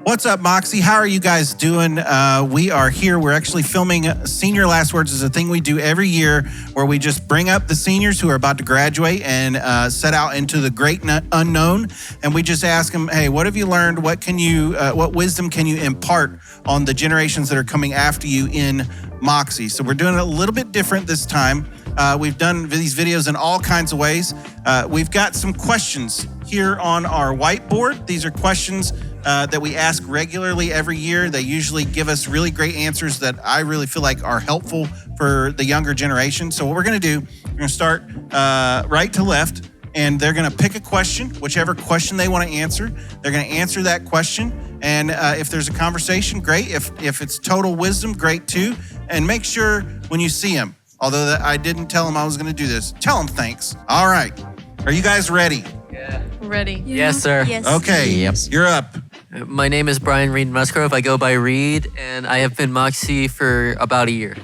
What's up, Moxie? How are you guys doing? We are here. We're actually filming Senior Last Words. Is a thing we do every year where we just bring up the seniors who are about to graduate and set out into the great unknown. And we just ask them, hey, what have you learned? What wisdom can you impart on the generations that are coming after you in Moxie? So we're doing it a little bit different this time. We've done these videos in all kinds of ways. We've got some questions here on our whiteboard. These are questions that we ask regularly every year. They usually give us really great answers that I really feel like are helpful for the younger generation. So what we're going to do, we're going to start right to left, and they're going to pick a question, whichever question they want to answer. They're going to answer that question. And if there's a conversation, great. If it's total wisdom, great too. And make sure when you see them, although I didn't tell them I was going to do this, tell them thanks. All right. Are you guys ready? Yeah. Ready. Yeah. Yes, sir. Yes. Okay. Yep. You're up. My name is Brian Reed Musgrove. I go by Reed, and I have been Moxie for about a year.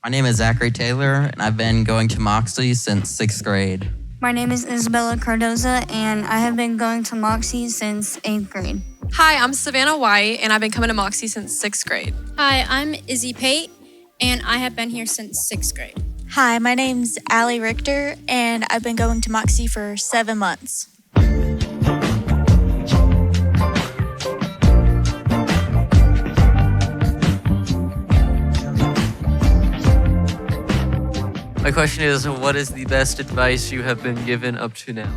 My name is Zachary Taylor, and I've been going to Moxie since 6th grade. My name is Isabella Cardoza, and I have been going to Moxie since 8th grade. Hi, I'm Savannah White, and I've been coming to Moxie since 6th grade. Hi, I'm Izzy Pate, and I have been here since 6th grade. Hi, my name's Allie Richter, and I've been going to Moxie for 7 months. My question is, what is the best advice you have been given up to now?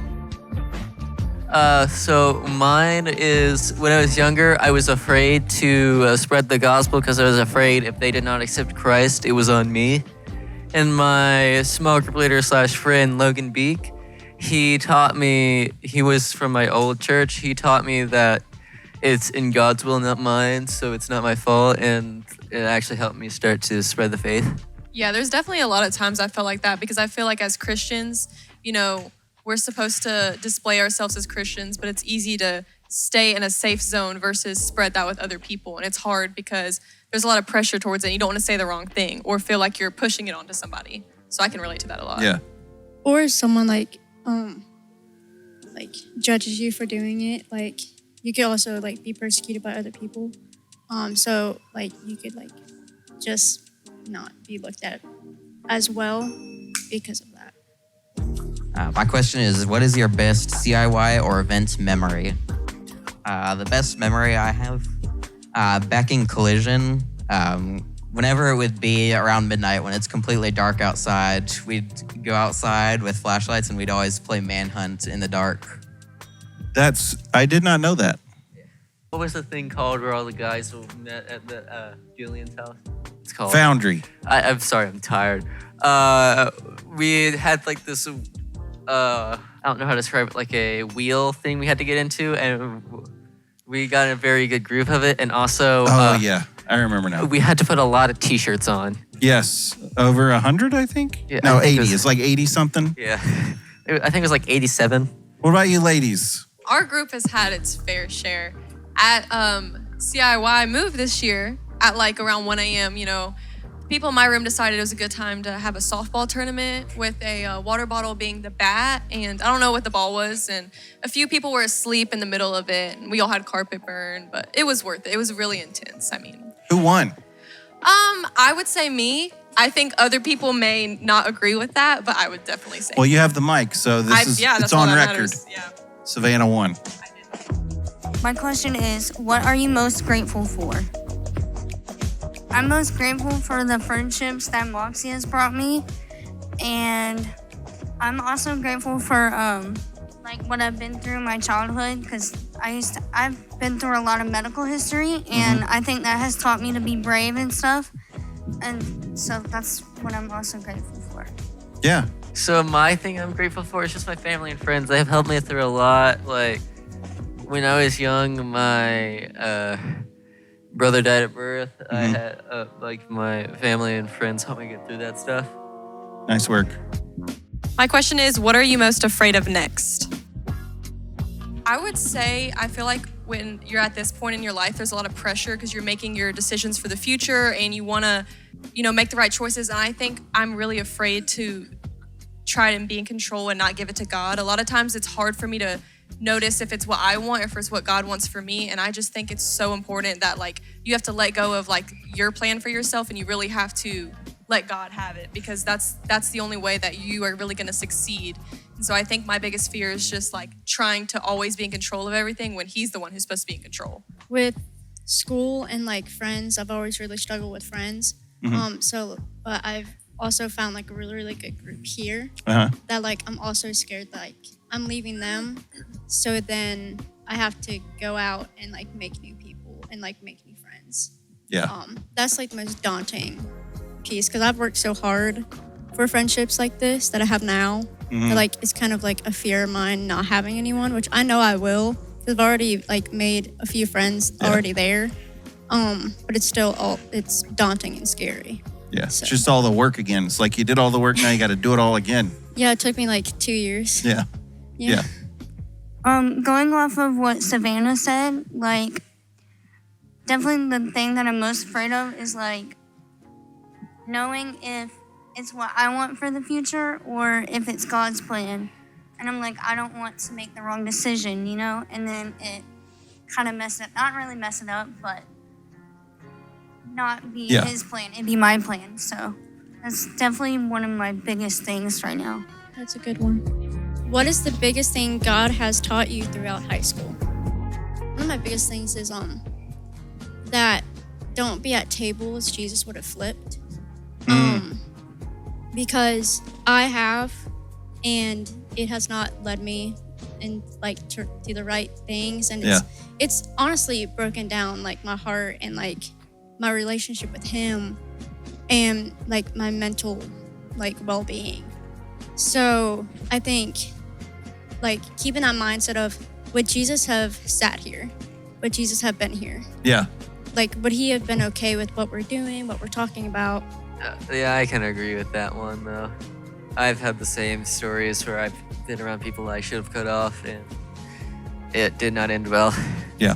So mine is, when I was younger, I was afraid to spread the gospel because I was afraid if they did not accept Christ, it was on me. And my small group leader / friend, Logan Beek, he taught me, he was from my old church, he taught me that it's in God's will, not mine, so it's not my fault, and it actually helped me start to spread the faith. Yeah, there's definitely a lot of times I felt like that because I feel like as Christians, we're supposed to display ourselves as Christians, but it's easy to stay in a safe zone versus spread that with other people. And it's hard because there's a lot of pressure towards it. You don't want to say the wrong thing or feel like you're pushing it onto somebody. So I can relate to that a lot. Yeah. Or someone like judges you for doing it. Like you could also be persecuted by other people. So you could just not be looked at as well because of that. My question is, what is your best CIY or event memory? The best memory I have, back in Collision, whenever it would be around midnight when it's completely dark outside, we'd go outside with flashlights and we'd always play Manhunt in the dark. I did not know that. What was the thing called where all the guys met at the Julian's house? It's called Foundry. I'm sorry, I'm tired. We had this, I don't know how to describe it, like a wheel thing we had to get into, and we got in a very good group of it. And also, yeah, I remember now. We had to put a lot of t-shirts on. Yes, over 100, I think. Yeah, no, I think 80. It's like 80 something. Yeah, I think it was like 87. What about you, ladies? Our group has had its fair share. At CIY Move this year, at around 1 a.m., people in my room decided it was a good time to have a softball tournament with a water bottle being the bat, and I don't know what the ball was, and a few people were asleep in the middle of it, and we all had carpet burn, but it was worth it. It was really intense. Who won? I would say me. I think other people may not agree with that, but I would definitely say Well, you have the mic, so it's on record. Yeah. Savannah won. My question is, what are you most grateful for? I'm most grateful for the friendships that Moxie has brought me, and I'm also grateful for what I've been through in my childhood, because I've been through a lot of medical history, and I think that has taught me to be brave and stuff, and so that's what I'm also grateful for. Yeah. So my thing I'm grateful for is just my family and friends. They have helped me through a lot. When I was young, my brother died at birth. I had my family and friends help me get through that stuff. Nice work. My question is, what are you most afraid of next? I would say, I feel like when you're at this point in your life, there's a lot of pressure because you're making your decisions for the future and you want to, make the right choices. And I think I'm really afraid to try and be in control and not give it to God. A lot of times it's hard for me to notice if it's what I want or if it's what God wants for me. And I just think it's so important that like you have to let go of like your plan for yourself, and you really have to let God have it, because that's the only way that you are really going to succeed. And so I think my biggest fear is just like trying to always be in control of everything when he's the one who's supposed to be in control. With school and like friends, I've always really struggled with friends. But I've also found like a really, really good group here that like I'm also scared that like I'm leaving them. So then I have to go out and like make new people and like make new friends. Yeah. That's like the most daunting piece, because I've worked so hard for friendships like this that I have now. That like it's kind of like a fear of mine not having anyone, which I know I will. I've already like made a few friends already there. But it's still it's daunting and scary. Yeah, So. it's just all the work again. It's like you did all the work, now you got to do it all again. Yeah, it took me like 2 years. Yeah. Yeah. Going off of what Savannah said, like, definitely the thing that I'm most afraid of is like knowing if it's what I want for the future or if it's God's plan. And I'm like, I don't want to make the wrong decision, you know? And then it kind of not really mess it up, but not be his plan, it'd be my plan. So that's definitely one of my biggest things right now. That's a good one. What is the biggest thing God has taught you throughout high school? One of my biggest things is that don't be at tables Jesus would have flipped. Because I have, and it has not led me in like to the right things, and it's honestly broken down like my heart and like my relationship with him and like my mental like well-being. So I think like keeping that mindset of, would Jesus have sat here? Would Jesus have been here? Yeah. Like, would he have been okay with what we're doing, what we're talking about? Yeah, I can agree with that one though. I've had the same stories where I've been around people I should have cut off, and it did not end well. Yeah.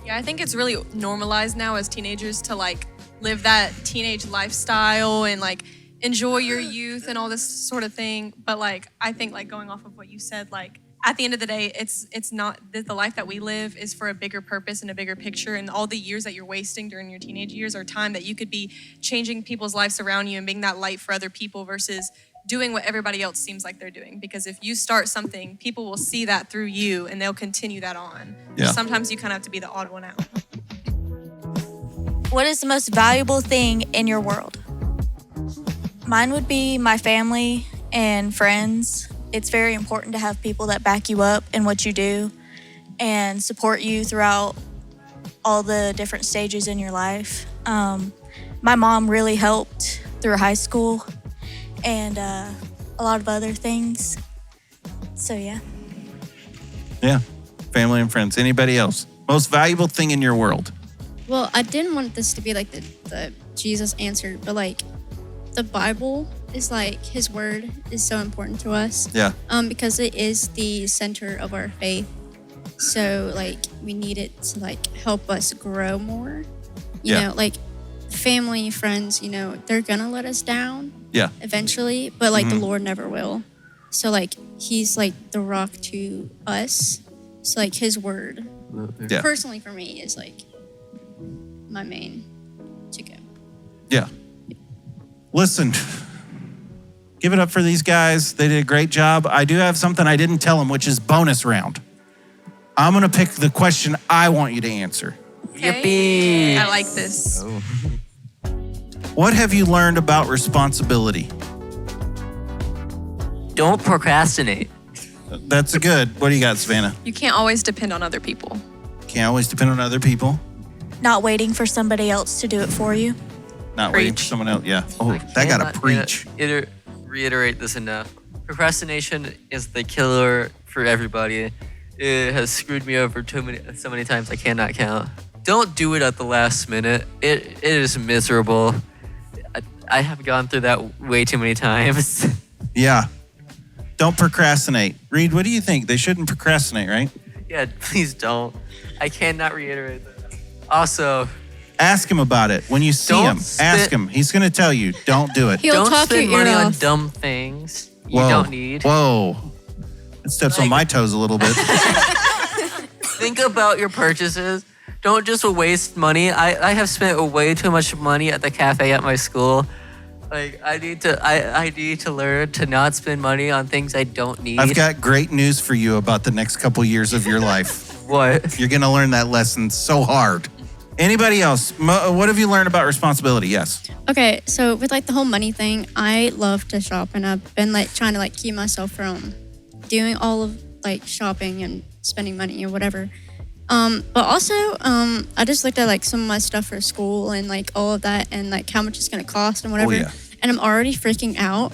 Yeah, I think it's really normalized now as teenagers to like live that teenage lifestyle and like enjoy your youth and all this sort of thing. But like, I think like going off of what you said, like at the end of the day, it's not the life that we live is for a bigger purpose and a bigger picture. And all the years that you're wasting during your teenage years are time that you could be changing people's lives around you and being that light for other people versus doing what everybody else seems like they're doing. Because if you start something, people will see that through you and they'll continue that on. Yeah. Sometimes you kind of have to be the odd one out. What is the most valuable thing in your world? Mine would be my family and friends. It's very important to have people that back you up in what you do and support you throughout all the different stages in your life. My mom really helped through high school and a lot of other things. So, yeah. Yeah. Family and friends. Anybody else? Most valuable thing in your world? Well, I didn't want this to be like the Jesus answer, but like the Bible is like his word is so important to us. Yeah. Because it is the center of our faith. So like we need it to like help us grow more. You know, like family, friends, you know, they're gonna let us down. Yeah. Eventually, but like the Lord never will. So like he's like the rock to us. So like his word, personally for me, is like my main to go. Yeah. Listen, give it up for these guys. They did a great job. I do have something I didn't tell them, which is bonus round. I'm going to pick the question I want you to answer. Okay. Yippee. I like this. Oh. What have you learned about responsibility? Don't procrastinate. That's a good. What do you got, Savannah? You can't always depend on other people. Can't always depend on other people. Not waiting for somebody else to do it for you. Not waiting for someone else. Yeah. Oh, that got to preach. Reiterate this enough. Procrastination is the killer for everybody. It has screwed me over so many times I cannot count. Don't do it at the last minute. It is miserable. I have gone through that way too many times. Yeah. Don't procrastinate. Reed, what do you think? They shouldn't procrastinate, right? Yeah, please don't. I cannot reiterate that. Also, ask him about it. When you see him, ask him. He's going to tell you, don't do it. He'll don't talk spend your ear money on off. dumb things you don't need. Whoa. It steps on my toes a little bit. Think about your purchases. Don't just waste money. I have spent way too much money at the cafe at my school. Like I need to learn to not spend money on things I don't need. I've got great news for you about the next couple years of your life. What? You're going to learn that lesson so hard. Anybody else? What have you learned about responsibility? Yes. Okay, so with like the whole money thing, I love to shop, and I've been like trying to like keep myself from doing all of like shopping and spending money or whatever. But also, I just looked at like some of my stuff for school and like all of that and like how much it's gonna cost and whatever. Oh, yeah. And I'm already freaking out.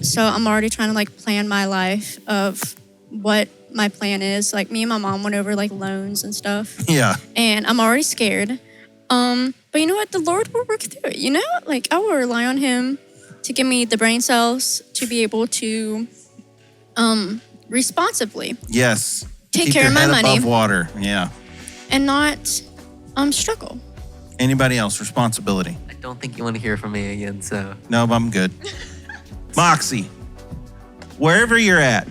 So I'm already trying to like plan my life of what my plan is. Like me and my mom went over like loans and stuff. Yeah. And I'm already scared. But you know what? The Lord will work through it, you know? Like I will rely on him to give me the brain cells to be able to responsibly Yes. take Keep care your of my head money above water. Yeah. and not struggle. Anybody else? Responsibility. I don't think you want to hear from me again, so. No, I'm good. Moxie, wherever you're at,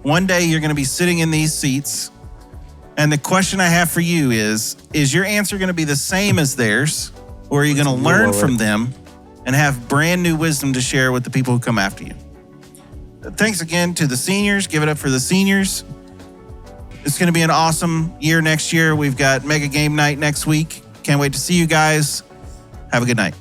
one day you're going to be sitting in these seats. And the question I have for you is your answer going to be the same as theirs? Or are you going to learn from them and have brand new wisdom to share with the people who come after you? Thanks again to the seniors. Give it up for the seniors. It's going to be an awesome year next year. We've got Mega Game Night next week. Can't wait to see you guys. Have a good night.